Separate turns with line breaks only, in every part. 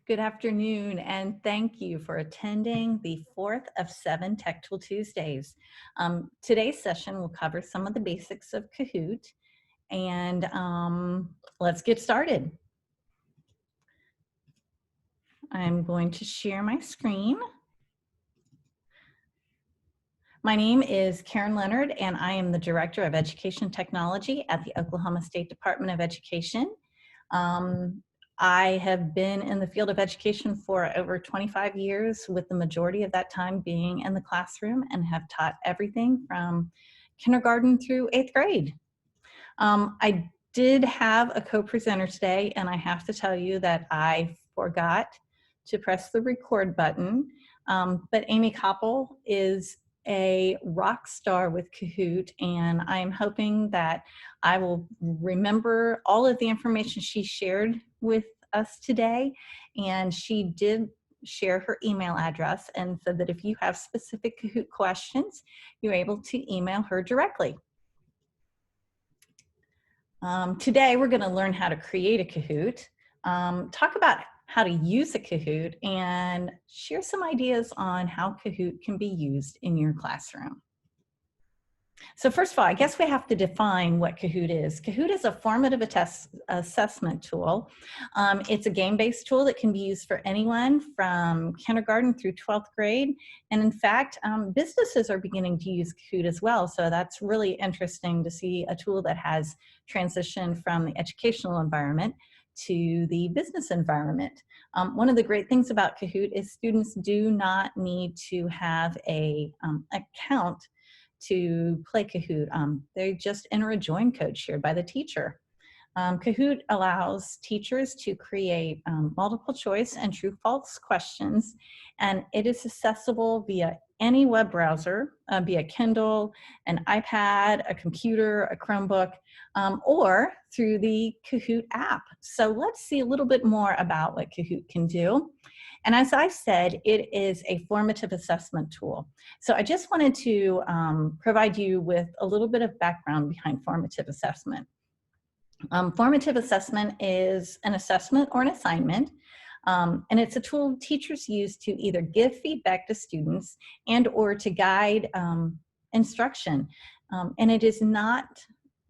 Good afternoon, and thank you for attending the fourth of 7 Tech Tool Tuesdays. Today's session will cover some of the basics of Kahoot, and let's get started. I'm going to share my screen. My name is Karen Leonard, and I am the Director of Education Technology at the Oklahoma State Department of Education. I have been in the field of education for over 25 years, with the majority of that time being in the classroom, and have taught everything from kindergarten through 8th grade. I did have a co-presenter today, and I have to tell you that I forgot to press the record button, but Amy Koppel is a rock star with Kahoot, and I'm hoping that I will remember all of the information she shared with us today. And she did share her email address and said that if you have specific Kahoot questions, you're able to email her directly. Today, we're going to learn how to create a Kahoot, talk about how to use a Kahoot, and share some ideas on how Kahoot can be used in your classroom. So first of all, I guess we have to define what Kahoot is. Kahoot is a formative assessment tool. It's a game-based tool that can be used for anyone from kindergarten through 12th grade. And in fact, businesses are beginning to use Kahoot as well. So that's really interesting to see a tool that has transitioned from the educational environment to the business environment. One of the great things about Kahoot is students do not need to have a account to play Kahoot. They just enter a join code shared by the teacher. Kahoot allows teachers to create multiple choice and true-false questions, and it is accessible via any web browser, via Kindle, an iPad, a computer, a Chromebook, or through the Kahoot app. So let's see a little bit more about what Kahoot can do. And as I said, it is a formative assessment tool. So I just wanted to provide you with a little bit of background behind formative assessment. Formative assessment is an assessment or an assignment, and it's a tool teachers use to either give feedback to students and or to guide instruction. And it is not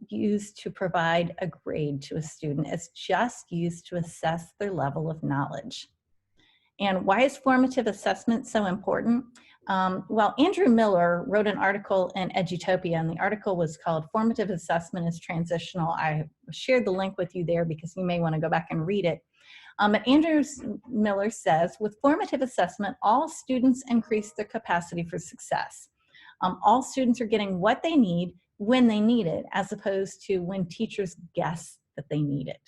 used to provide a grade to a student. It's just used to assess their level of knowledge. And why is formative assessment so important? Well, Andrew Miller wrote an article in Edutopia, and the article was called Formative Assessment is Transitional. I shared the link with you there because you may want to go back and read it. But Andrew Miller says, with formative assessment, all students increase their capacity for success. All students are getting what they need when they need it, as opposed to when teachers guess that they need it.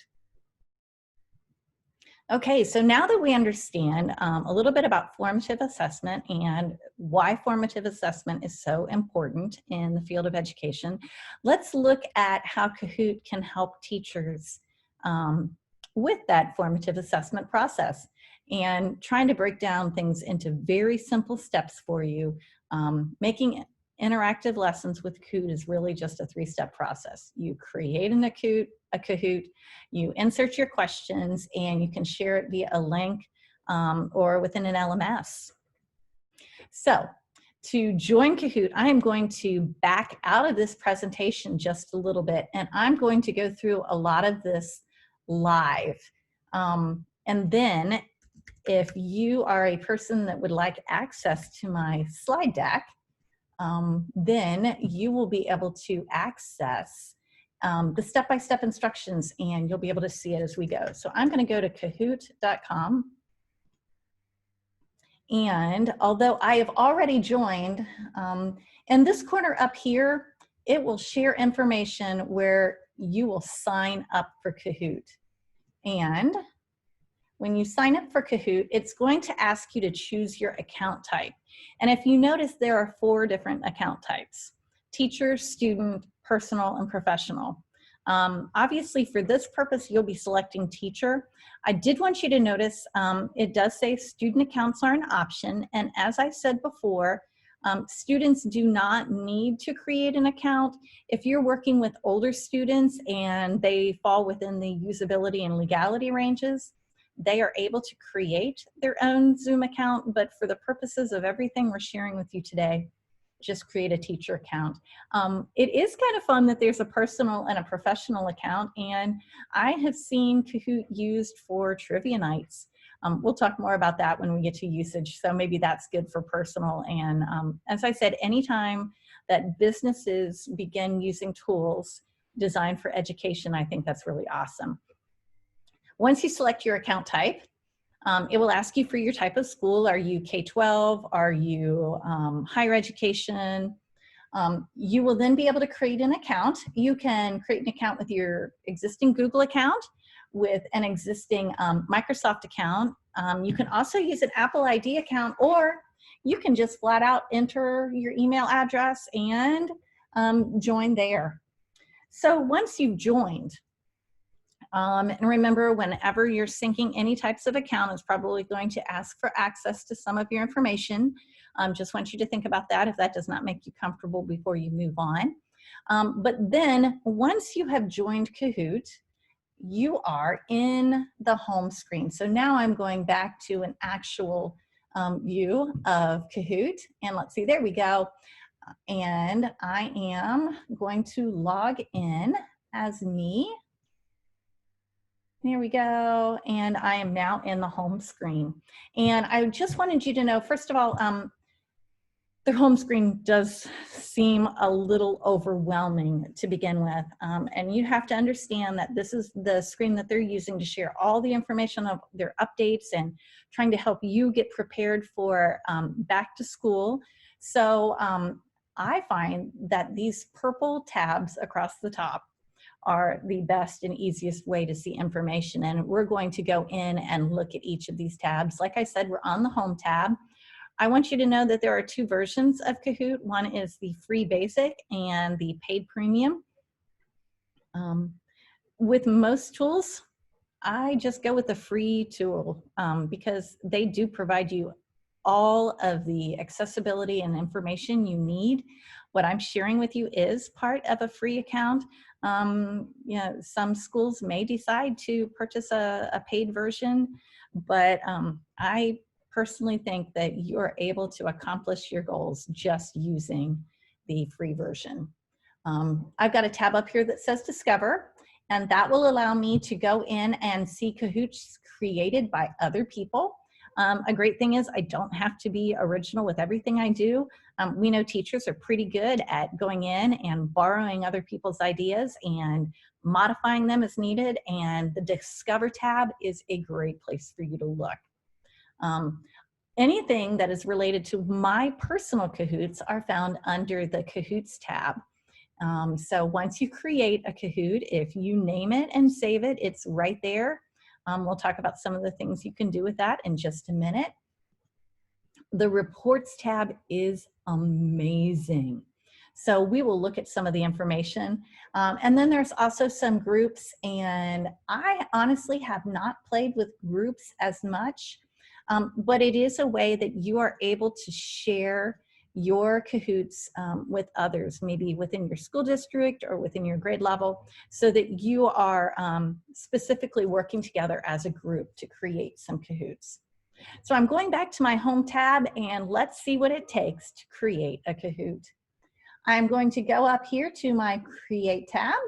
Okay, so now that we understand a little bit about formative assessment and why formative assessment is so important in the field of education, let's look at how Kahoot can help teachers with that formative assessment process, and trying to break down things into very simple steps for you. Making interactive lessons with Kahoot is really just a 3-step process. You create a Kahoot, you insert your questions, and you can share it via a link or within an LMS. So to join Kahoot, I am going to back out of this presentation just a little bit, and I'm going to go through a lot of this live. And then if you are a person that would like access to my slide deck, then you will be able to access the step-by-step instructions, and you'll be able to see it as we go. So I'm going to go to kahoot.com. And although I have already joined, in this corner up here, it will share information where you will sign up for Kahoot. And when you sign up for Kahoot, it's going to ask you to choose your account type. And if you notice, there are 4 different account types: teacher, student, personal, and professional. Obviously, for this purpose, you'll be selecting teacher. I did want you to notice it does say student accounts are an option. And as I said before, students do not need to create an account. If you're working with older students and they fall within the usability and legality ranges, they are able to create their own Zoom account, but for the purposes of everything we're sharing with you today, just create a teacher account. It is kind of fun that there's a personal and a professional account, and I have seen Kahoot used for trivia nights. We'll talk more about that when we get to usage, so maybe that's good for personal. And as I said, anytime that businesses begin using tools designed for education, I think that's really awesome. Once you select your account type, it will ask you for your type of school. Are you K-12? Are you higher education? You will then be able to create an account. You can create an account with your existing Google account, with an existing Microsoft account. You can also use an Apple ID account, or you can just flat out enter your email address and join there. So once you've joined, and remember, whenever you're syncing any types of account, it's probably going to ask for access to some of your information. Just want you to think about that if that does not make you comfortable before you move on. But then once you have joined Kahoot, you are in the home screen. So now I'm going back to an actual view of Kahoot, and let's see, there we go. And I am going to log in as me. There we go, and I am now in the home screen. And I just wanted you to know, first of all, the home screen does seem a little overwhelming to begin with. And you have to understand that this is the screen that they're using to share all the information of their updates and trying to help you get prepared for back to school. So I find that these purple tabs across the top are the best and easiest way to see information. And we're going to go in and look at each of these tabs. Like I said, we're on the home tab. I want you to know that there are two versions of Kahoot. One is the free basic and the paid premium. With most tools, I just go with the free tool because they do provide you all of the accessibility and information you need. What I'm sharing with you is part of a free account. You know, some schools may decide to purchase a paid version, but I personally think that you're able to accomplish your goals just using the free version. I've got a tab up here that says Discover, and that will allow me to go in and see Kahoots created by other people. A great thing is I don't have to be original with everything I do. We know teachers are pretty good at going in and borrowing other people's ideas and modifying them as needed, and the Discover tab is a great place for you to look. Anything that is related to my personal Kahoots are found under the Kahoots tab. So once you create a Kahoot, if you name it and save it, it's right there. We'll talk about some of the things you can do with that in just a minute. The Reports tab is amazing. So we will look at some of the information. And then there's also some groups, and I honestly have not played with groups as much, but it is a way that you are able to share your Kahoots with others, maybe within your school district or within your grade level, so that you are specifically working together as a group to create some Kahoots. So I'm going back to my home tab, and let's see what it takes to create a Kahoot. I'm going to go up here to my Create tab,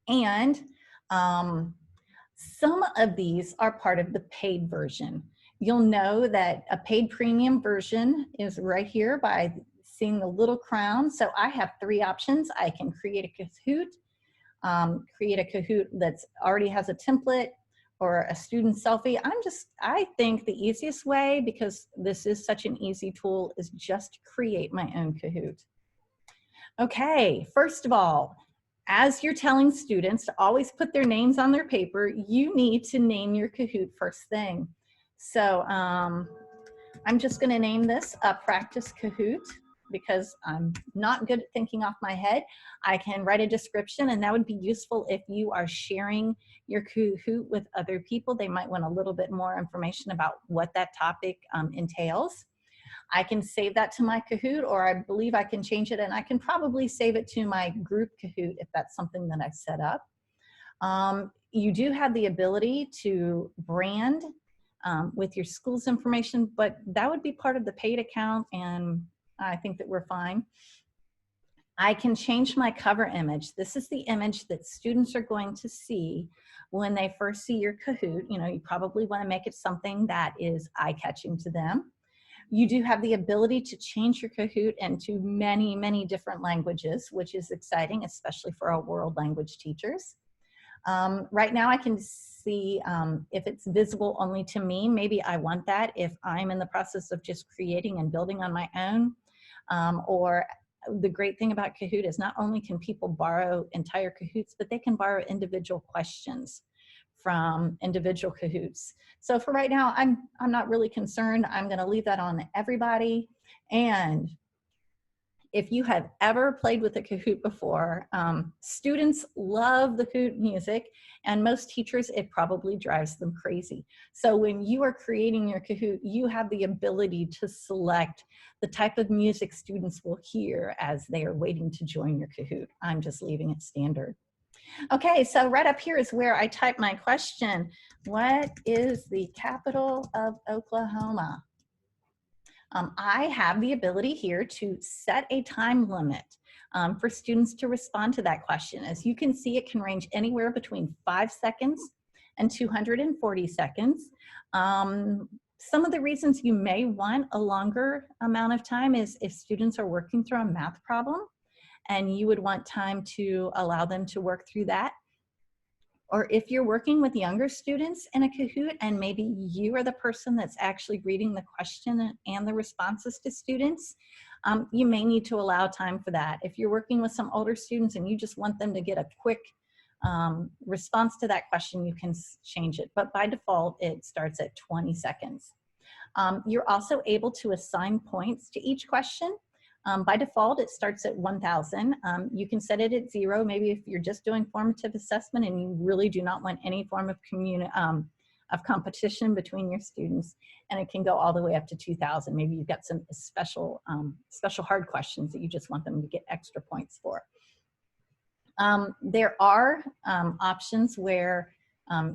and some of these are part of the paid version. You'll know that a paid premium version is right here by seeing the little crown. So I have three options. I can create a Kahoot, create a Kahoot that's already has a template, or a student selfie. I think the easiest way, because this is such an easy tool, is just to create my own Kahoot. Okay, first of all, as you're telling students to always put their names on their paper, you need to name your Kahoot first thing. So I'm just going to name this a Practice Kahoot, because I'm not good at thinking off my head. I can write a description, and that would be useful if you are sharing your Kahoot with other people. They might want a little bit more information about what that topic entails. I can save that to my Kahoot, or I believe I can change it, and I can probably save it to my group Kahoot if that's something that I've set up. You do have the ability to brand with your school's information, but that would be part of the paid account, and I think that we're fine. I can change my cover image. This is the image that students are going to see when they first see your Kahoot. You know, you probably want to make it something that is eye-catching to them. You do have the ability to change your Kahoot into many, many different languages, which is exciting, especially for our world language teachers. Right now I can see if it's visible only to me. Maybe I want that if I'm in the process of just creating and building on my own. Or the great thing about Kahoot is not only can people borrow entire Kahoots, but they can borrow individual questions from individual Kahoots. So for right now, I'm not really concerned. I'm going to leave that on everybody. And if you have ever played with a Kahoot before, students love the Kahoot music, and most teachers, it probably drives them crazy. So when you are creating your Kahoot, you have the ability to select the type of music students will hear as they are waiting to join your Kahoot. I'm just leaving it standard. Okay, so right up here is where I type my question. What is the capital of Oklahoma? I have the ability here to set a time limit for students to respond to that question. As you can see, it can range anywhere between 5 seconds and 240 seconds. Some of the reasons you may want a longer amount of time is if students are working through a math problem and you would want time to allow them to work through that. Or if you're working with younger students in a Kahoot and maybe you are the person that's actually reading the question and the responses to students, you may need to allow time for that. If you're working with some older students and you just want them to get a quick response to that question, you can change it. But by default, it starts at 20 seconds. You're also able to assign points to each question. By default, it starts at 1,000. You can set it at 0. Maybe if you're just doing formative assessment and you really do not want any form of competition between your students, and it can go all the way up to 2,000. Maybe you've got some special hard questions that you just want them to get extra points for. There are options where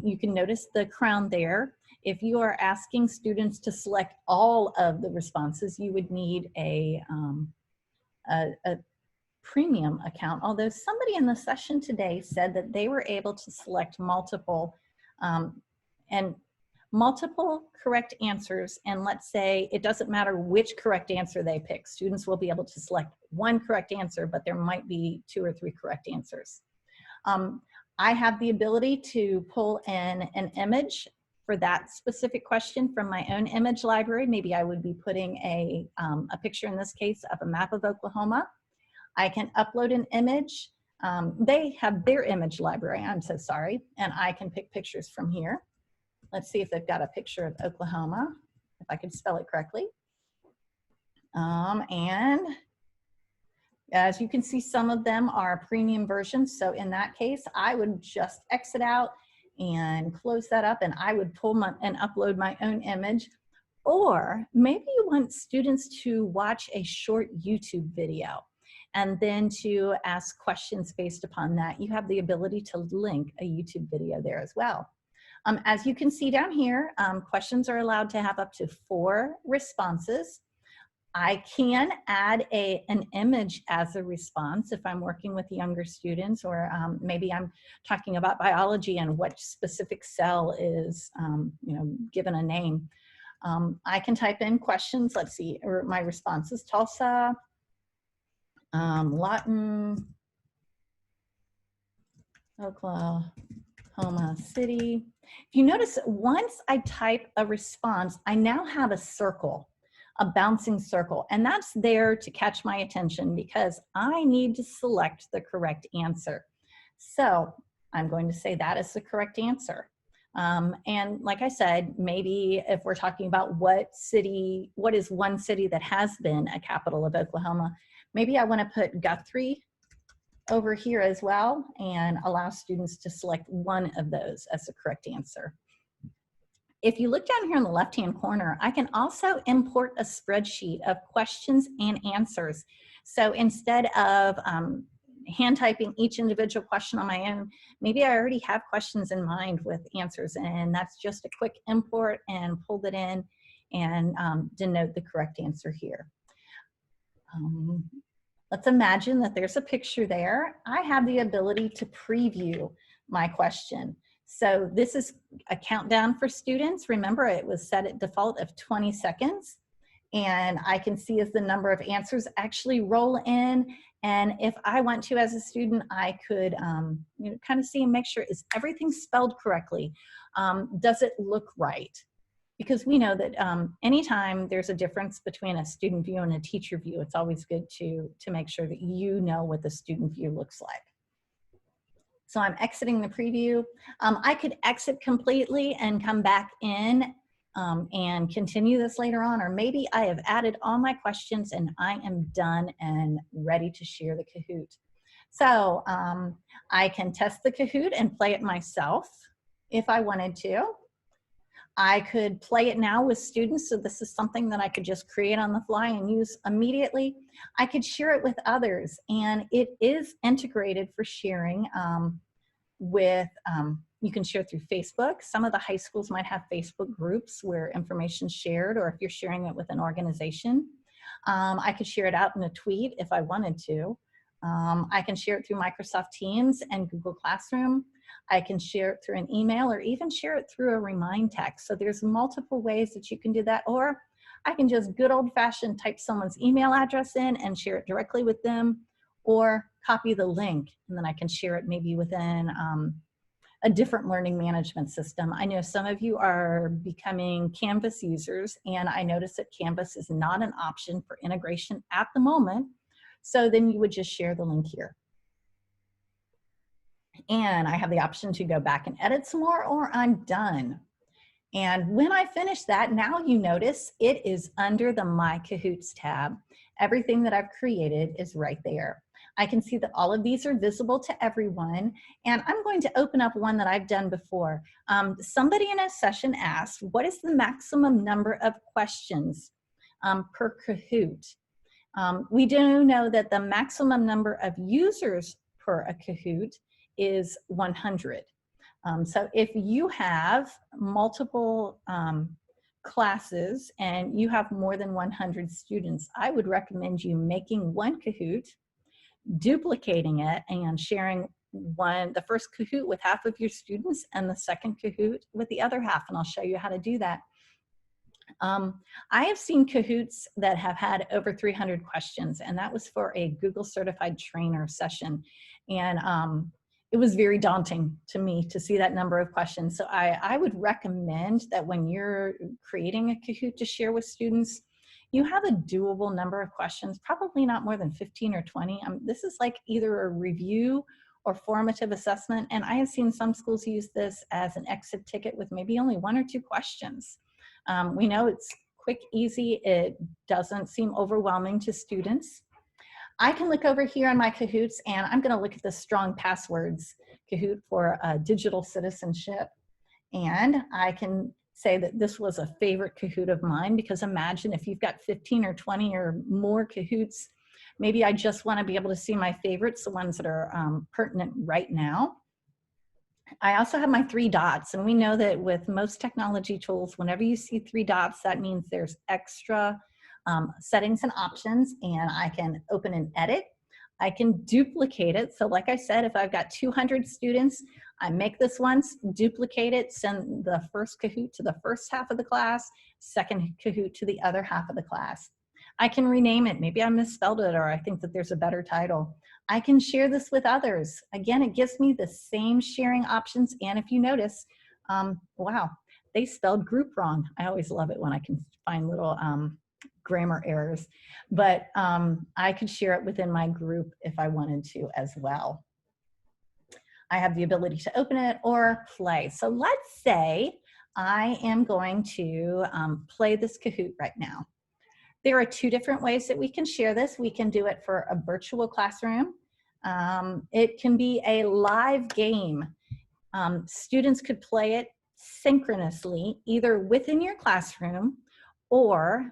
you can notice the crown there. If you are asking students to select all of the responses, you would need a premium account, although somebody in the session today said that they were able to select multiple correct answers, and let's say it doesn't matter which correct answer they pick. Students will be able to select one correct answer, but there might be 2 or 3 correct answers. I have the ability to pull in an image for that specific question from my own image library. Maybe I would be putting a picture, in this case, of a map of Oklahoma. I can upload an image. They have their image library, I'm so sorry, and I can pick pictures from here. Let's see if they've got a picture of Oklahoma, if I can spell it correctly. And as you can see, some of them are premium versions. So in that case, I would just exit out and close that up, and I would pull and upload my own image. Or maybe you want students to watch a short YouTube video and then to ask questions based upon that. You have the ability to link a YouTube video there as well. As you can see down here, questions are allowed to have up to 4 responses. I can add an image as a response if I'm working with younger students, or maybe I'm talking about biology and what specific cell is given a name. I can type in questions, let's see, or my responses: Tulsa, Lawton, Oklahoma City. If you notice, once I type a response, I now have a circle, a bouncing circle, and that's there to catch my attention because I need to select the correct answer. So I'm going to say that is the correct answer. And like I said, maybe if we're talking about what is one city that has been a capital of Oklahoma, maybe I want to put Guthrie over here as well and allow students to select one of those as the correct answer. If you look down here in the left-hand corner, I can also import a spreadsheet of questions and answers. So instead of hand typing each individual question on my own, maybe I already have questions in mind with answers, and that's just a quick import and pull it in and denote the correct answer here. Let's imagine that there's a picture there. I have the ability to preview my question. So this is a countdown for students. Remember, it was set at default of 20 seconds. And I can see as the number of answers actually roll in. And if I want to, as a student, I could kind of see and make sure, is everything spelled correctly? Does it look right? Because we know that anytime there's a difference between a student view and a teacher view, it's always good to make sure that you know what the student view looks like. So I'm exiting the preview. I could exit completely and come back in and continue this later on, or maybe I have added all my questions and I am done and ready to share the Kahoot. So I can test the Kahoot and play it myself if I wanted to. I could play it now with students, so this is something that I could just create on the fly and use immediately. I could share it with others, and it is integrated for sharing with, you can share through Facebook. Some of the high schools might have Facebook groups where information's shared, or if you're sharing it with an organization. I could share it out in a tweet if I wanted to. I can share it through Microsoft Teams and Google Classroom. I can share it through an email, or even share it through a remind text. So there's multiple ways that you can do that. Or I can just good old-fashioned type someone's email address in and share it directly with them, or copy the link, and then I can share it maybe within a different learning management system. I know some of you are becoming Canvas users, and I noticed that Canvas is not an option for integration at the moment. So then you would just share the link here. And I have the option to go back and edit some more, or I'm done. And when I finish that, now you notice it is under the My Kahoots tab. Everything that I've created is right there. I can see that all of these are visible to everyone, and I'm going to open up one that I've done before. Somebody in a session asked, what is the maximum number of questions per Kahoot? We do know that the maximum number of users per a Kahoot is 100. So if you have multiple classes and you have more than 100 students, I would recommend you making one Kahoot, duplicating it, and sharing the first Kahoot with half of your students and the second Kahoot with the other half, and I'll show you how to do that. I have seen Kahoots that have had over 300 questions, and that was for a Google certified trainer session. And it was very daunting to me to see that number of questions. So I would recommend that when you're creating a Kahoot to share with students, you have a doable number of questions, probably not more than 15 or 20. This is like either a review or formative assessment, and I have seen some schools use this as an exit ticket with maybe only 1 or 2 questions. We know it's quick, easy, it doesn't seem overwhelming to students. I can look over here on my Kahoots, and I'm gonna look at the strong passwords Kahoot for digital citizenship. And I can say that this was a favorite Kahoot of mine, because imagine if you've got 15 or 20 or more Kahoots, maybe I just wanna be able to see my favorites, the ones that are pertinent right now. I also have my 3 dots, and we know that with most technology tools, whenever you see 3 dots, that means there's extra settings and options, and I can open and edit. I can duplicate it. So like I said, if I've got 200 students, I make this once, duplicate it, send the first Kahoot to the first half of the class, second Kahoot to the other half of the class. I can rename it. Maybe I misspelled it, or I think that there's a better title. I can share this with others. Again, it gives me the same sharing options. And if you notice, wow, they spelled group wrong. I always love it when I can find little grammar errors, but I could share it within my group if I wanted to as well. I have the ability to open it or play. So let's say I am going to play this Kahoot right now. There are 2 different ways that we can share this. We can do it for a virtual classroom. It can be a live game. Students could play it synchronously, either within your classroom or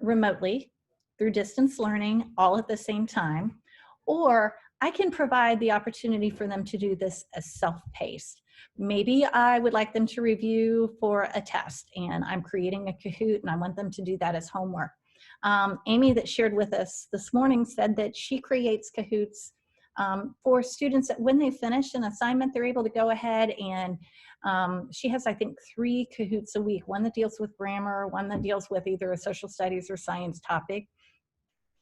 remotely through distance learning, all at the same time. Or I can provide the opportunity for them to do this as self-paced. Maybe I would like them to review for a test, and I'm creating a Kahoot, and I want them to do that as homework. Amy, that shared with us this morning, said that she creates Kahoots for students that when they finish an assignment, they're able to go ahead and she has, I think, 3 Kahoots a week, one that deals with grammar, one that deals with either a social studies or science topic,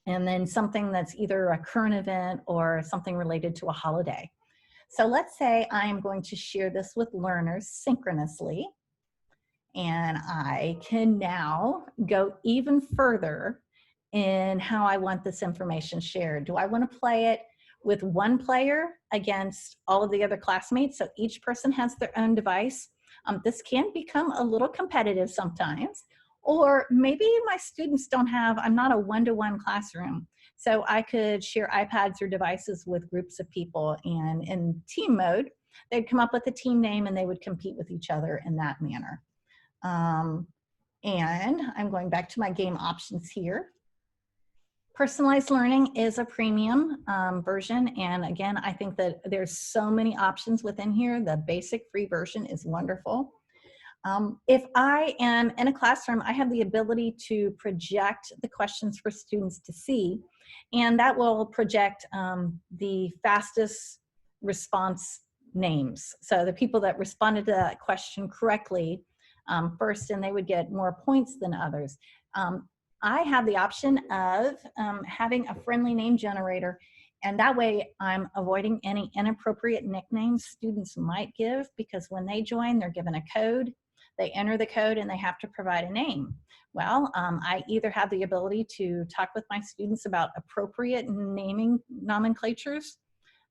and then something that's either a current event or something related to a holiday. So let's say I am going to share this with learners synchronously, and I can now go even further in how I want this information shared. Do I want to play it with one player against all of the other classmates, so each person has their own device? This can become a little competitive sometimes. Or maybe my students don't have, I'm not a one-to-one classroom, so I could share iPads or devices with groups of people, and in team mode, they'd come up with a team name and they would compete with each other in that manner. And I'm going back to my game options here. Personalized learning is a premium version, and again, I think that there's so many options within here. The basic free version is wonderful. If I am in a classroom, I have the ability to project the questions for students to see, and that will project the fastest response names. So the people that responded to that question correctly first, and they would get more points than others. I have the option of having a friendly name generator, and that way I'm avoiding any inappropriate nicknames students might give, because when they join, they're given a code. They enter the code and they have to provide a name. Well, I either have the ability to talk with my students about appropriate naming nomenclatures,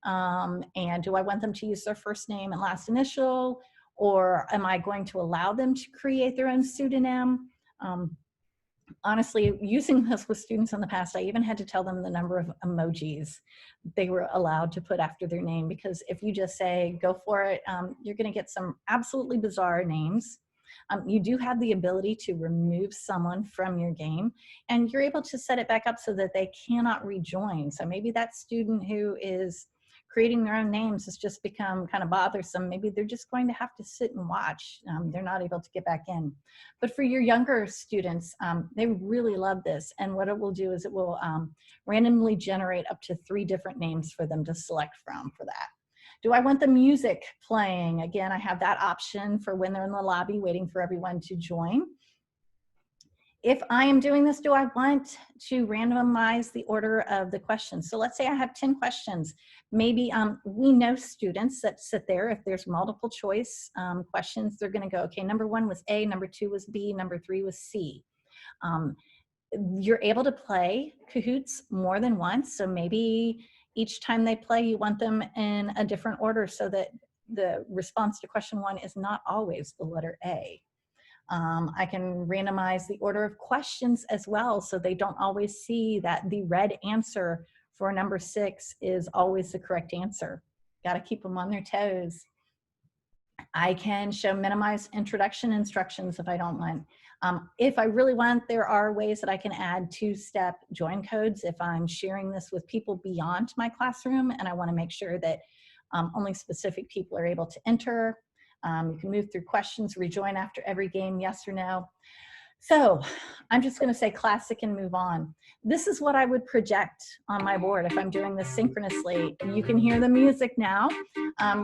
and do I want them to use their first name and last initial, or am I going to allow them to create their own pseudonym? Honestly, using this with students in the past, I even had to tell them the number of emojis they were allowed to put after their name, because if you just say, go for it, you're gonna get some absolutely bizarre names. You do have the ability to remove someone from your game, and you're able to set it back up so that they cannot rejoin. So maybe that student who is creating their own names has just become kind of bothersome. Maybe they're just going to have to sit and watch. They're not able to get back in. But for your younger students, they really love this. And what it will do is it will randomly generate up to 3 different names for them to select from for that. Do I want the music playing? Again, I have that option for when they're in the lobby waiting for everyone to join. If I am doing this, do I want to randomize the order of the questions? So let's say I have 10 questions. Maybe we know students that sit there, if there's multiple choice questions, they're gonna go, okay, number 1 was A, number 2 was B, number 3 was C. You're able to play Kahoots more than once, so maybe each time they play, you want them in a different order so that the response to question 1 is not always the letter A. I can randomize the order of questions as well, so they don't always see that the red answer for number 6 is always the correct answer. Got to keep them on their toes. I can show minimize introduction instructions if I don't want. If I really want, there are ways that I can add 2-step join codes if I'm sharing this with people beyond my classroom and I want to make sure that only specific people are able to enter. You can move through questions, rejoin after every game, yes or no. So I'm just going to say classic and move on. This is what I would project on my board if I'm doing this synchronously. You can hear the music now.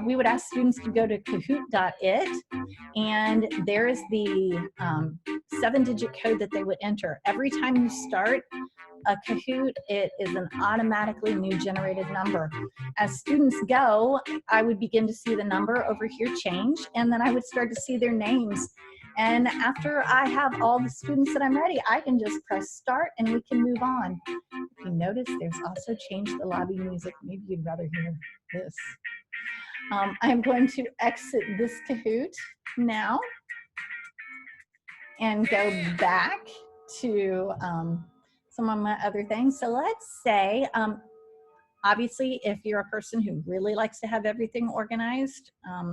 We would ask students to go to kahoot.it, and there is the 7-digit code that they would enter. Every time you start a Kahoot, it is an automatically new generated number. As students go, I would begin to see the number over here change, and then I would start to see their names. And after I have all the students that I'm ready, I can just press start and we can move on. If you notice, there's also changed the lobby music. Maybe you'd rather hear this. I'm going to exit this Kahoot now and go back to some of my other things. So let's say, obviously, if you're a person who really likes to have everything organized,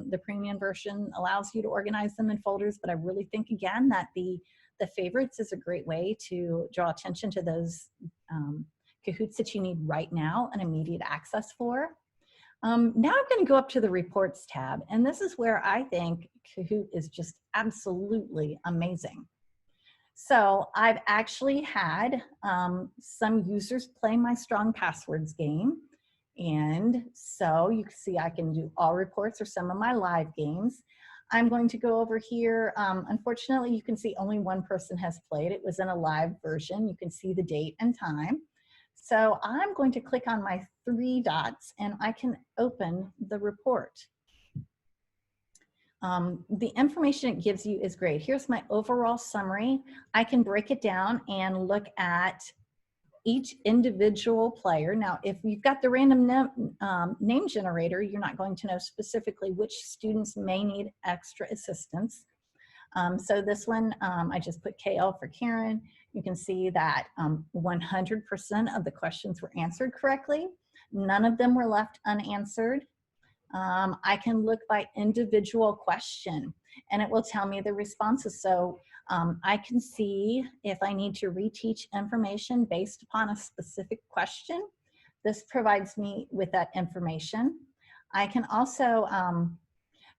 the premium version allows you to organize them in folders, but I really think, again, that the favorites is a great way to draw attention to those Kahoots that you need right now and immediate access for. Now I'm going to go up to the Reports tab, and this is where I think Kahoot is just absolutely amazing. So I've actually had some users play my strong passwords game. And so you can see I can do all reports or some of my live games. I'm going to go over here. Unfortunately, you can see only one person has played. It was in a live version. You can see the date and time. So I'm going to click on my 3 dots and I can open the report. The information it gives you is great. Here's my overall summary. I can break it down and look at each individual player. Now, if you've got the random name generator, you're not going to know specifically which students may need extra assistance. So this one, I just put KL for Karen. You can see that 100% of the questions were answered correctly. None of them were left unanswered. I can look by individual question and it will tell me the responses. So I can see if I need to reteach information based upon a specific question. This provides me with that information. I can also,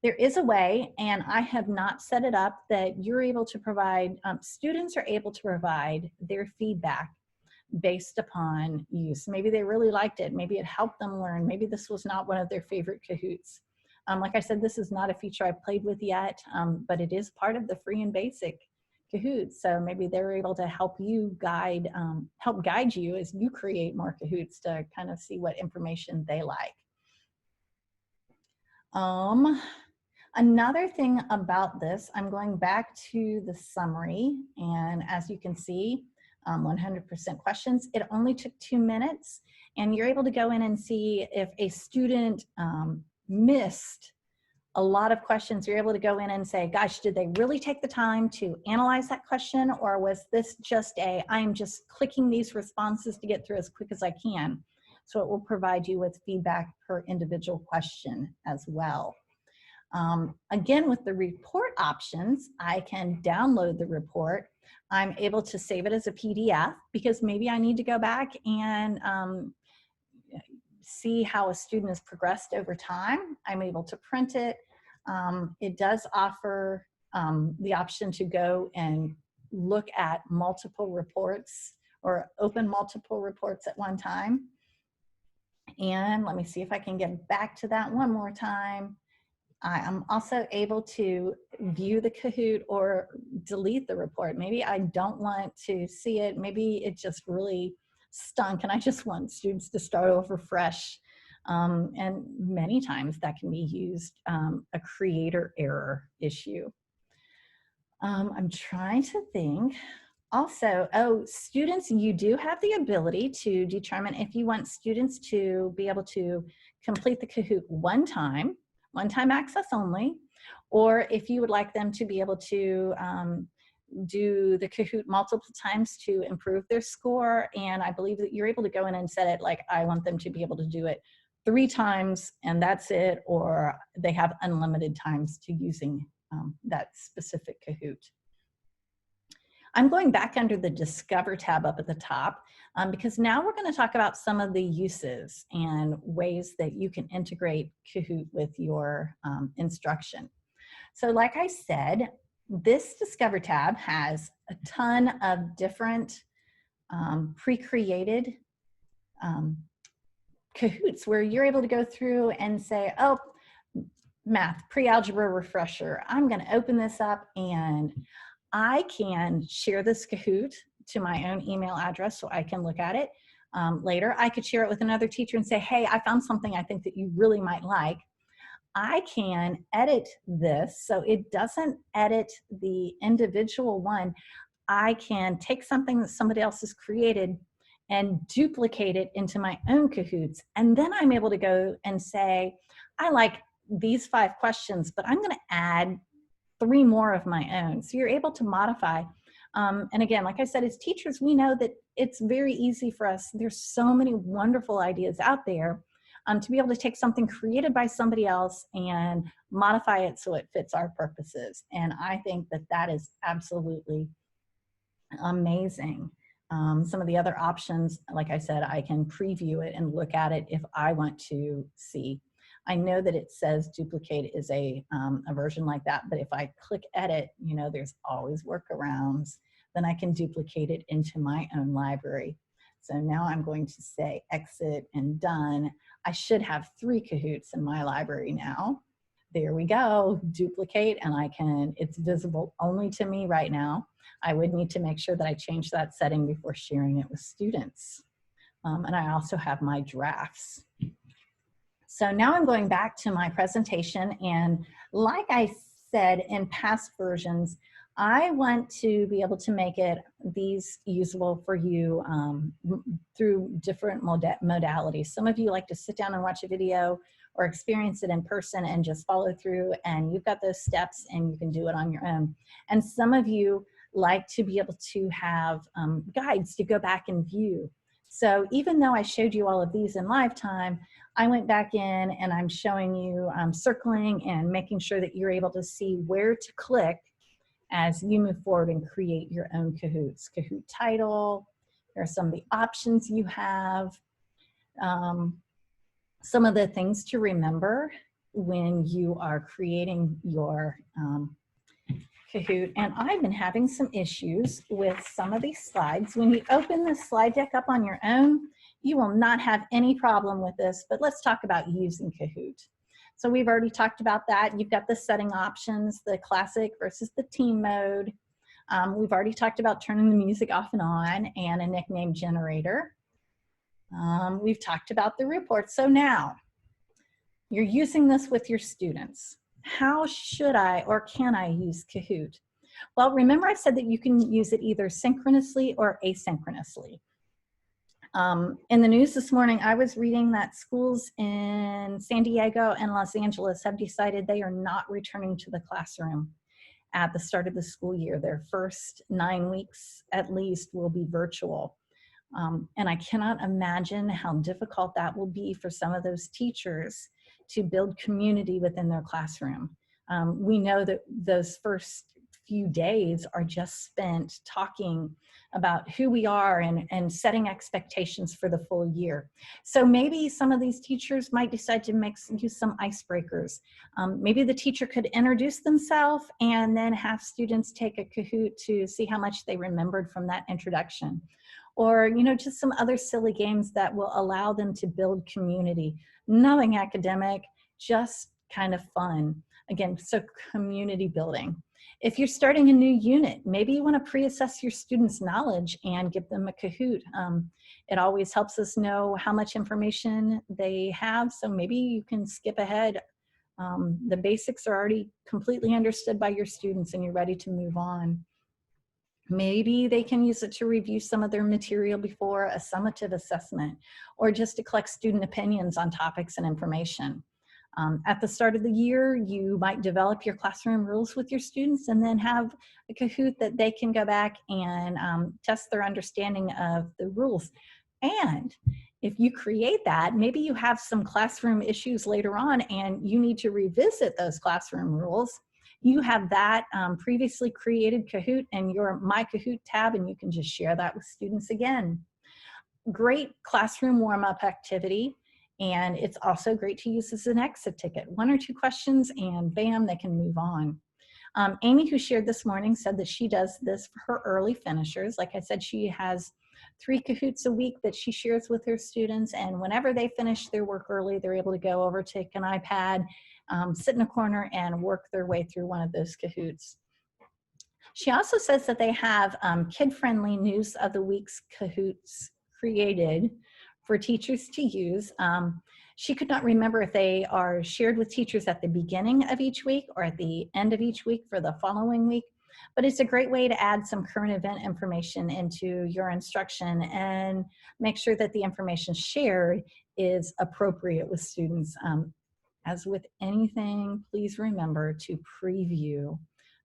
there is a way, and I have not set it up, that you're able to provide, students are able to provide their feedback based upon use. Maybe they really liked it. Maybe it helped them learn. Maybe this was not one of their favorite Kahoots. Like I said, this is not a feature I've played with yet, but it is part of the free and basic Kahoots. So maybe they're able to help you guide, help guide you as you create more Kahoots to kind of see what information they like. Another thing about this, I'm going back to the summary, and as you can see, 100% questions. It only took 2 minutes, and you're able to go in and see if a student missed a lot of questions. You're able to go in and say, gosh, did they really take the time to analyze that question, or was this just I'm just clicking these responses to get through as quick as I can? So it will provide you with feedback per individual question as well. Again, with the report options, I can download the report. I'm able to save it as a PDF because maybe I need to go back and see how a student has progressed over time. I'm able to print it. It does offer the option to go and look at multiple reports or open multiple reports at one time. And let me see if I can get back to that one more time. I'm also able to view the Kahoot or delete the report. Maybe I don't want to see it. Maybe it just really stunk and I just want students to start over fresh. And many times that can be used a creator error issue. I'm trying to think. Also, students, you do have the ability to determine if you want students to be able to complete the Kahoot one-time access only, or if you would like them to be able to do the Kahoot multiple times to improve their score. And I believe that you're able to go in and set it like, I want them to be able to do it 3 times and that's it, or they have unlimited times to using that specific Kahoot. I'm going back under the Discover tab up at the top because now we're going to talk about some of the uses and ways that you can integrate Kahoot with your instruction. So like I said, this Discover tab has a ton of different pre-created Kahoots where you're able to go through and say, oh, math, pre-algebra refresher. I'm going to open this up and I can share this Kahoot to my own email address so I can look at it later. I could share it with another teacher and say, hey, I found something I think that you really might like. I can edit this so it doesn't edit the individual one. I can take something that somebody else has created and duplicate it into my own Kahoots. And then I'm able to go and say, I like these 5 questions, but I'm going to add 3 more of my own. So you're able to modify. And again, like I said, as teachers, we know that it's very easy for us. There's so many wonderful ideas out there to be able to take something created by somebody else and modify it so it fits our purposes. And I think that that is absolutely amazing. Some of the other options, like I said, I can preview it and look at it if I want to see. I know that it says duplicate is a version like that, but if I click edit, you know, there's always workarounds. Then I can duplicate it into my own library. So now I'm going to say exit and done. I should have 3 Kahoots in my library now. There we go, duplicate, and it's visible only to me right now. I would need to make sure that I change that setting before sharing it with students. And I also have my drafts. So now I'm going back to my presentation, and like I said in past versions, I want to be able to make these usable for you through different modalities. Some of you like to sit down and watch a video or experience it in person and just follow through, and you've got those steps and you can do it on your own. And some of you like to be able to have guides to go back and view. So even though I showed you all of these in live time, I went back in and I'm showing you circling and making sure that you're able to see where to click as you move forward and create your own Kahoots. Kahoot title, there are some of the options you have. Some of the things to remember when you are creating your Kahoot. And I've been having some issues with some of these slides. When you open the slide deck up on your own, you will not have any problem with this, but let's talk about using Kahoot. So we've already talked about that. You've got the setting options, the classic versus the team mode. We've already talked about turning the music off and on and a nickname generator. We've talked about the report. So now you're using this with your students. How should I or can I use Kahoot? Well, remember I said that you can use it either synchronously or asynchronously. In the news this morning, I was reading that schools in San Diego and Los Angeles have decided they are not returning to the classroom at the start of the school year. Their first 9 weeks at least will be virtual. And I cannot imagine how difficult that will be for some of those teachers to build community within their classroom. We know that those first few days are just spent talking about who we are and setting expectations for the full year. So maybe some of these teachers might decide to use some icebreakers. Maybe the teacher could introduce themselves and then have students take a Kahoot to see how much they remembered from that introduction. Or, you know, just some other silly games that will allow them to build community. Nothing academic, just kind of fun. Again, so community building. If you're starting a new unit, maybe you want to pre-assess your students' knowledge and give them a Kahoot. It always helps us know how much information they have, so maybe you can skip ahead. The basics are already completely understood by your students and you're ready to move on. Maybe they can use it to review some of their material before a summative assessment, or just to collect student opinions on topics and information. At the start of the year, you might develop your classroom rules with your students and then have a Kahoot that they can go back and test their understanding of the rules. And if you create that, maybe you have some classroom issues later on and you need to revisit those classroom rules. You have that previously created Kahoot in your My Kahoot tab, and you can just share that with students again. Great classroom warm-up activity, and it's also great to use as an exit ticket. 1 or 2 questions, and bam, they can move on. Amy, who shared this morning, said that she does this for her early finishers. Like I said, she has 3 Kahoots a week that she shares with her students, and whenever they finish their work early, they're able to go over, take an iPad, sit in a corner and work their way through one of those Kahoots. She also says that they have kid-friendly News of the Week's Kahoots created for teachers to use. She could not remember if they are shared with teachers at the beginning of each week or at the end of each week for the following week, but it's a great way to add some current event information into your instruction and make sure that the information shared is appropriate with students. As with anything, please remember to preview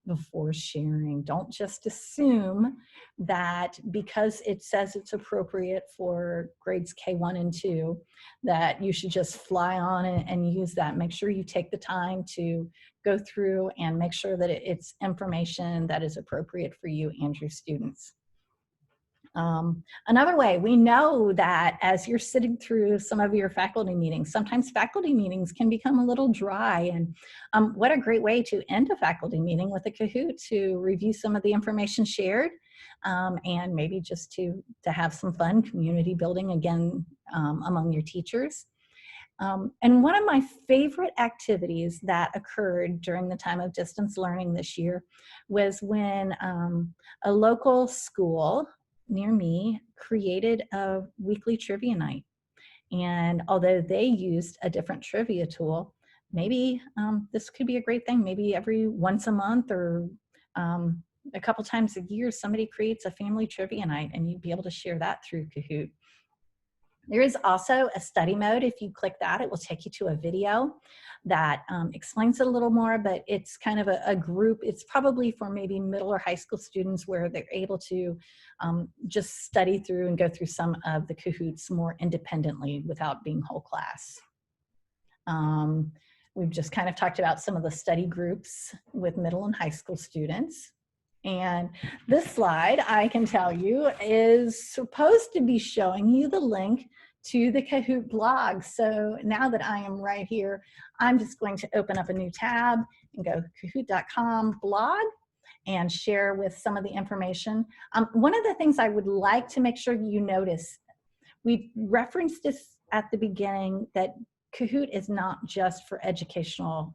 before sharing. Don't just assume that because it says it's appropriate for grades K1 and 2, that you should just fly on and use that. Make sure you take the time to go through and make sure that it's information that is appropriate for you and your students. Another way, we know that as you're sitting through some of your faculty meetings, sometimes faculty meetings can become a little dry. And what a great way to end a faculty meeting with a Kahoot, to review some of the information shared, and maybe just to have some fun community building again among your teachers. And one of my favorite activities that occurred during the time of distance learning this year was when a local school near me created a weekly trivia night. And although they used a different trivia tool, maybe this could be a great thing. Maybe every once a month or a couple times a year, somebody creates a family trivia night, and you'd be able to share that through Kahoot. There is also a study mode. If you click that, it will take you to a video that explains it a little more, but it's kind of a group. It's probably for maybe middle or high school students, where they're able to just study through and go through some of the Kahoots more independently without being whole class. We've just kind of talked about some of the study groups with middle and high school students. And this slide, I can tell you, is supposed to be showing you the link to the Kahoot blog. So now that I am right here, I'm just going to open up a new tab and go kahoot.com blog and share with some of the information. One of the things I would like to make sure you notice, we referenced this at the beginning, that Kahoot is not just for educational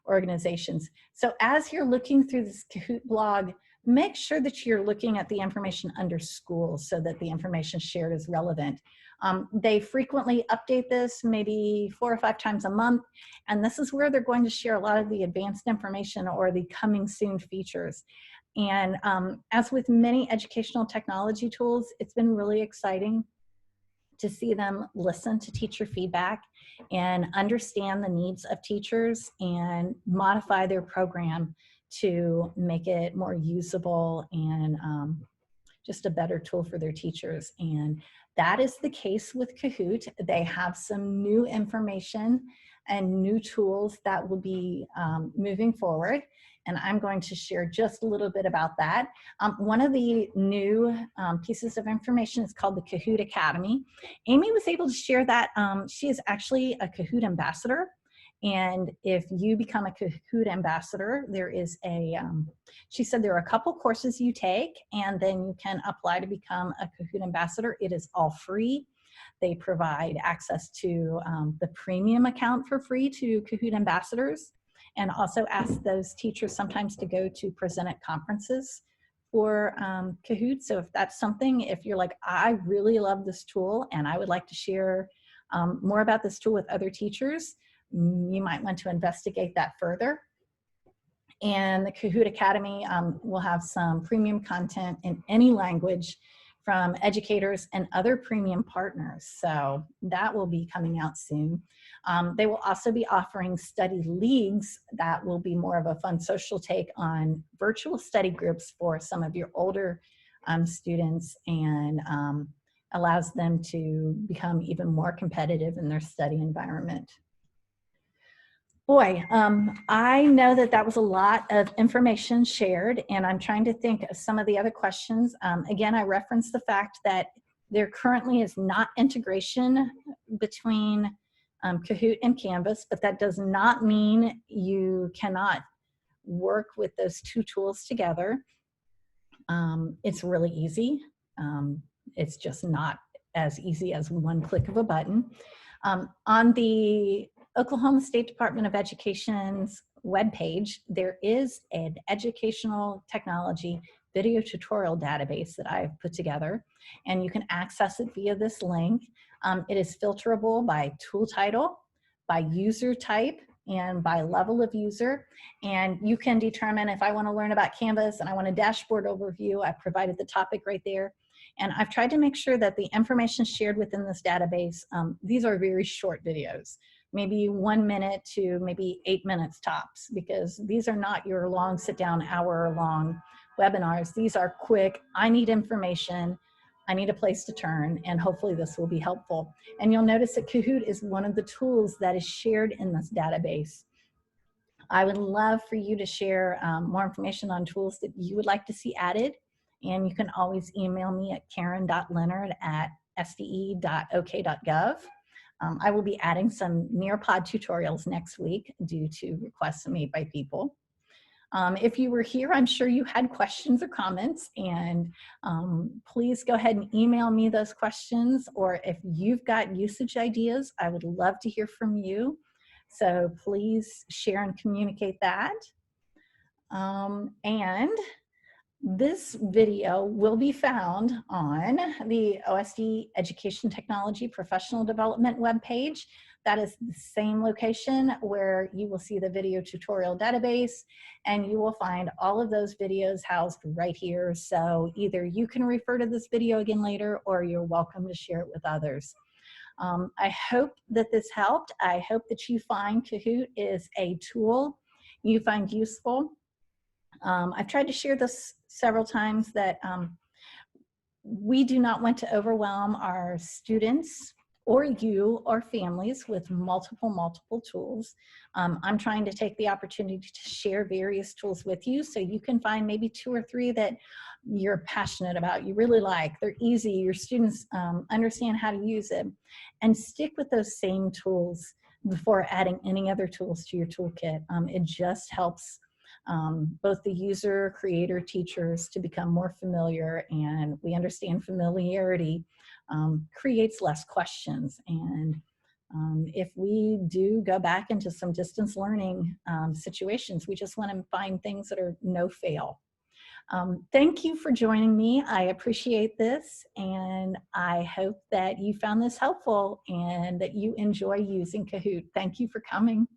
organizations. So as you're looking through this Kahoot blog, make sure that you're looking at the information under schools so that the information shared is relevant. They frequently update this, maybe 4 or 5 times a month, and this is where they're going to share a lot of the advanced information or the coming soon features. And as with many educational technology tools, it's been really exciting to see them listen to teacher feedback and understand the needs of teachers and modify their program to make it more usable and just a better tool for their teachers. And that is the case with Kahoot. They have some new information and new tools that will be moving forward. And I'm going to share just a little bit about that. One of the new pieces of information is called the Kahoot Academy. Amy was able to share that. She is actually a Kahoot ambassador. And if you become a Kahoot ambassador, there is she said there are a couple courses you take, and then you can apply to become a Kahoot ambassador. It is all free. They provide access to the premium account for free to Kahoot ambassadors, and also ask those teachers sometimes to go to present at conferences for Kahoot. So if that's something, if you're like, I really love this tool and I would like to share more about this tool with other teachers, you might want to investigate that further. And the Kahoot Academy will have some premium content in any language from educators and other premium partners. So that will be coming out soon. They will also be offering study leagues that will be more of a fun social take on virtual study groups for some of your older students, and allows them to become even more competitive in their study environment. Boy, I know that that was a lot of information shared, and I'm trying to think of some of the other questions. Again, I referenced the fact that there currently is not integration between Kahoot and Canvas, but that does not mean you cannot work with those two tools together. It's really easy. It's just not as easy as one click of a button. On the Oklahoma State Department of Education's webpage, there is an educational technology video tutorial database that I've put together, and you can access it via this link. It is filterable by tool title, by user type, and by level of user. And you can determine, if I want to learn about Canvas and I want a dashboard overview, I've provided the topic right there. And I've tried to make sure that the information shared within this database, these are very short videos, maybe 1 minute to maybe 8 minutes tops, because these are not your long sit down hour-long webinars. These are quick, I need information, I need a place to turn, and hopefully this will be helpful. And you'll notice that Kahoot is one of the tools that is shared in this database. I would love for you to share more information on tools that you would like to see added And you can always email me at karen.leonard@sde.ok.gov. I will be adding some Nearpod tutorials next week due to requests made by people. If you were here, I'm sure you had questions or comments, and please go ahead and email me those questions, or if you've got usage ideas, I would love to hear from you. So please share and communicate that. And this video will be found on the OSD Education Technology Professional Development webpage. That is the same location where you will see the video tutorial database, and you will find all of those videos housed right here. So either you can refer to this video again later, or you're welcome to share it with others. I hope that this helped. I hope that you find Kahoot is a tool you find useful. I've tried to share this several times that we do not want to overwhelm our students or you or families with multiple tools. I'm trying to take the opportunity to share various tools with you so you can find maybe 2 or 3 that you're passionate about, you really like, they're easy, your students understand how to use it, and stick with those same tools before adding any other tools to your toolkit. It just helps both the user, creator, teachers to become more familiar, and we understand familiarity creates less questions. And if we do go back into some distance learning situations, we just want to find things that are no fail. Thank you for joining me. I appreciate this, and I hope that you found this helpful and that you enjoy using Kahoot. Thank you for coming.